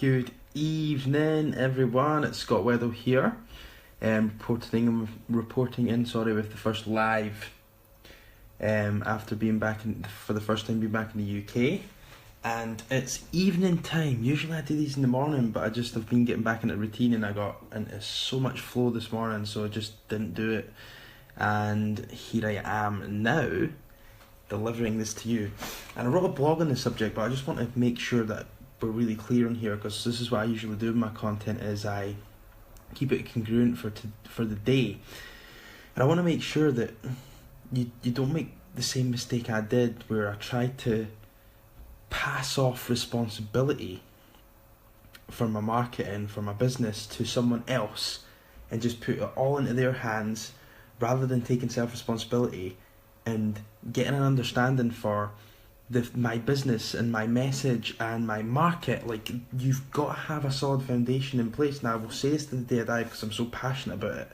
Good evening, everyone. It's Scott Weddle here, reporting in. With the first live, after being for the first time back in the UK, and it's evening time. Usually I do these in the morning, but I just have been getting back into routine, and I got into so much flow this morning, so I just didn't do it. And here I am now, delivering this to you. And I wrote a blog on the subject, but I just want to make sure that we're really clear on here, because this is what I usually do with my content, is I keep it congruent for the day. And I want to make sure that you don't make the same mistake I did, where I tried to pass off responsibility for my marketing, for my business, to someone else, and just put it all into their hands, rather than taking self-responsibility and getting an understanding for my business and my message and my market. Like, you've got to have a solid foundation in place. Now, I will say this to the day I die, because I'm so passionate about it.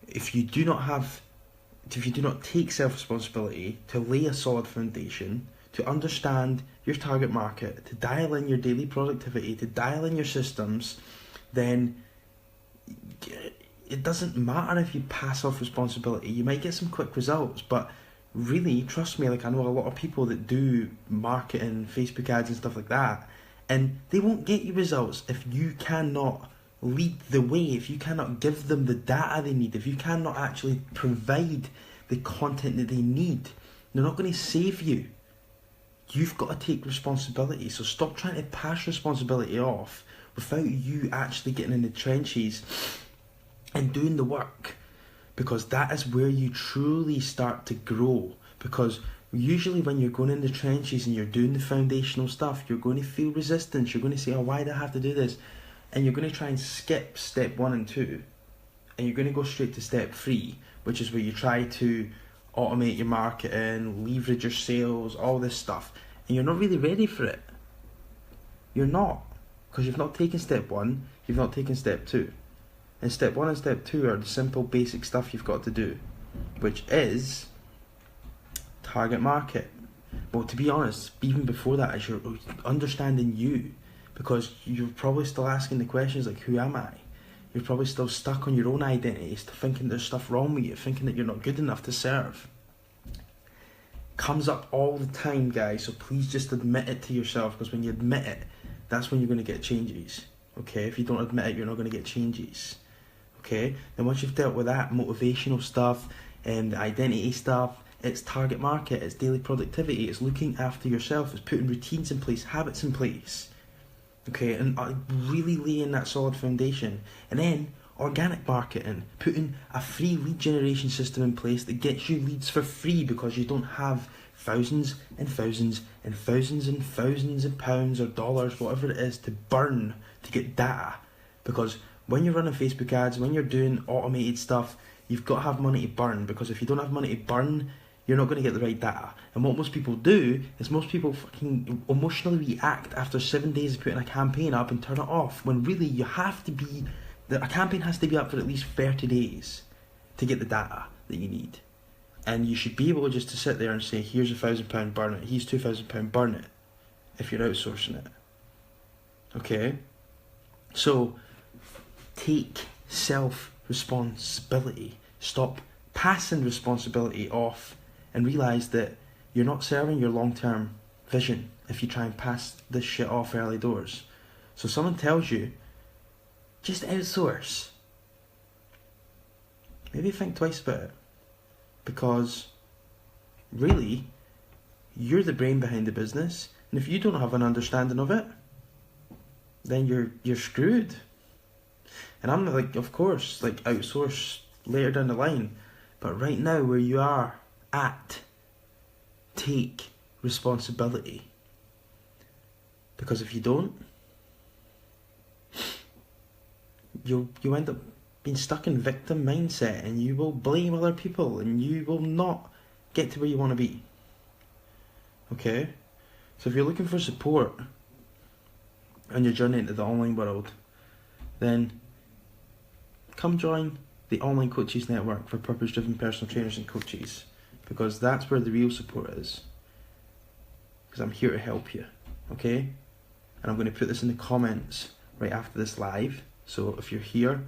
If you do not take self-responsibility to lay a solid foundation, to understand your target market, to dial in your daily productivity, to dial in your systems, then it doesn't matter if you pass off responsibility. You might get some quick results, but really, trust me, like, I know a lot of people that do marketing, Facebook ads and stuff like that, and they won't get you results if you cannot lead the way, if you cannot give them the data they need, if you cannot actually provide the content that they need. They're not going to save you. You've got to take responsibility. So stop trying to pass responsibility off without you actually getting in the trenches and doing the work, because that is where you truly start to grow. Because usually when you're going in the trenches and you're doing the foundational stuff, you're going to feel resistance. You're going to say, oh, why do I have to do this? And you're going to try and skip step 1 and 2, and you're going to go straight to step 3, which is where you try to automate your marketing, leverage your sales, all this stuff, and you're not really ready for it. You're not, because you've not taken step 1, you've not taken step 2. And step 1 and step 2 are the simple basic stuff you've got to do, which is target market. Well, to be honest, even before that is you're understanding you, because you're probably still asking the questions like, who am I? You're probably still stuck on your own identity, still thinking there's stuff wrong with you, thinking that you're not good enough to serve. Comes up all the time, guys, so please just admit it to yourself, because when you admit it, that's when you're going to get changes. Okay, if you don't admit it, you're not going to get changes. Okay, then once you've dealt with that motivational stuff and the identity stuff, it's target market, it's daily productivity, it's looking after yourself, it's putting routines in place, habits in place. Okay, and really laying that solid foundation. And then organic marketing, putting a free lead generation system in place that gets you leads for free, because you don't have thousands and thousands and thousands and thousands of pounds or dollars, whatever it is, to burn to get data. Because when you're running Facebook ads, when you're doing automated stuff, you've got to have money to burn, because if you don't have money to burn, you're not going to get the right data. And what most people do is most people fucking emotionally react after 7 days of putting a campaign up and turn it off, when really you have to be, a campaign has to be up for at least 30 days to get the data that you need. And you should be able just to sit there and say, here's £1,000, burn it, here's £2,000, burn it, if you're outsourcing it. Okay? So take self-responsibility. Stop passing responsibility off, and realise that you're not serving your long-term vision if you try and pass this shit off early doors. So someone tells you, just outsource. Maybe think twice about it, because really, you're the brain behind the business, and if you don't have an understanding of it, then you're screwed. And I'm like, of course, like, outsource later down the line, but right now where you are at, take responsibility. Because if you don't, you end up being stuck in victim mindset, and you will blame other people, and you will not get to where you want to be. Okay? So if you're looking for support on your journey into the online world, then come join the Online Coaches Network for purpose-driven personal trainers and coaches, because that's where the real support is. Because I'm here to help you, okay? and I'm going to put this in the comments right after this live. So if you're here,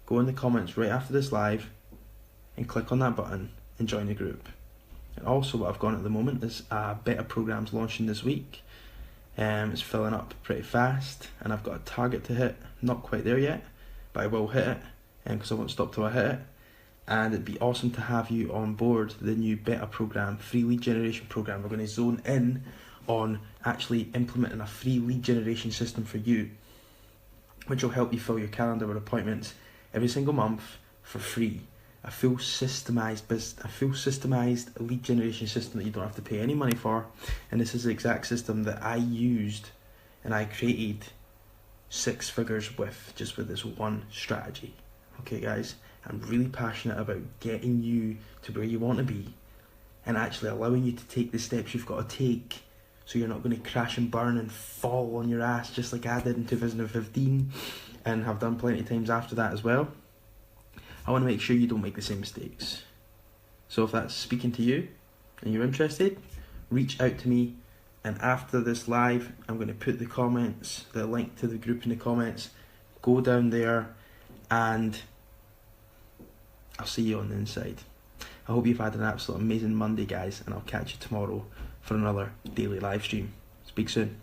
go in the comments right after this live and click on that button and join the group. And also what I've got at the moment is beta programs launching this week. It's filling up pretty fast, and I've got a target to hit. Not quite there yet, but I will hit it, because I won't stop till I hit it. And it'd be awesome to have you on board the new beta program, free lead generation program. We're going to zone in on actually implementing a free lead generation system for you, which will help you fill your calendar with appointments every single month for free. A full systemized lead generation system that you don't have to pay any money for. And this is the exact system that I used and I created 6 figures with, just with this one strategy. Okay guys, I'm really passionate about getting you to where you want to be and actually allowing you to take the steps you've got to take, so you're not going to crash and burn and fall on your ass just like I did in 2015 and have done plenty of times after that as well. I want to make sure you don't make the same mistakes. So if that's speaking to you and you're interested, reach out to me, and after this live I'm going to put the link to the group in the comments. Go down there and I'll see you on the inside. I hope you've had an absolute amazing Monday, guys, and I'll catch you tomorrow for another daily live stream. Speak soon.